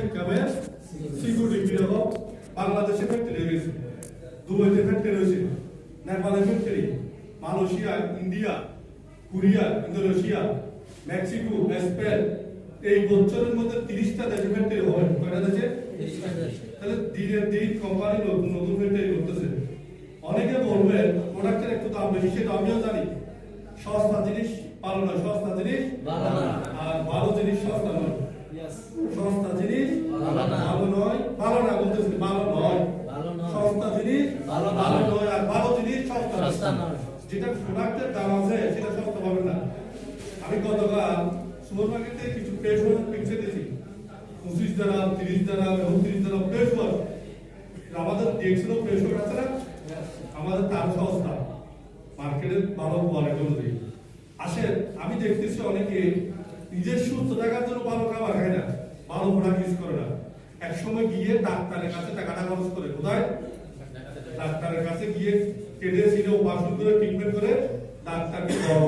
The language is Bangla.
ইনকামের সিকিউরিটি কিরকম বাংলাদেশে ফ্যাক্টরি হয়ে গেছে, দুবাইতে ফ্যাক্টরি হয়েছে, নেপালে factory, Malaysia, India, Korea, Indonesia, Mexico, Spain, এই বছরের মধ্যে 30টা দেশে ফ্যাক্টরি হবে। কয়টা দেশে? তাহলে দিনের দিন কোম্পানি নতুন নতুন ফ্যাক্টরি করতেছে। অনেকে বলবেন প্রোডাক্টের একটু দাম বেশি, সেটা আমিও জানি। সস্তা জিনিস ভালো নয়, সস্তা জিনিস আর ভালো জিনিস সস্তা নয়। সস্তা জিনিস ভালো নয়, ভালো না বলতেছি, ভালো নয়। সস্তা জিনিস ভালো নয়, আর ভালো জিনিস সস্তা নয়। যেটা প্রোডাক্টের দাম আছে সেটা সস্তা পাবে না। আমি গতকাল সুপার মার্কেটে কিছু ফ্রেশ ওয়াশ কিনতে দিয়েছি, 25 দ্বারা 30 দ্বারা 29 দ্বারা ফ্রেশ ওয়াশ। আমাদের ডিএক্সেল ফ্রেশ ওয়াশ আছে না, আমাদের দাম সস্তা, মার্কেটের ভালো কোয়ালিটি অনুযায়ী আসে। আমি দেখতেছি অনেকে নিজের সুস্থ থাকার জন্য ভালো খাবার খায় না, ভালো প্রোডাক্ট ইউজ করে না। এক সময় গিয়ে ডাক্তারের কাছে টাকাটা খরচ করে, কোথায়? ডাক্তারের কাছে গিয়ে কেটে ছিল অপারেশন করে ট্রিটমেন্ট করে ডাক্তারকে বড়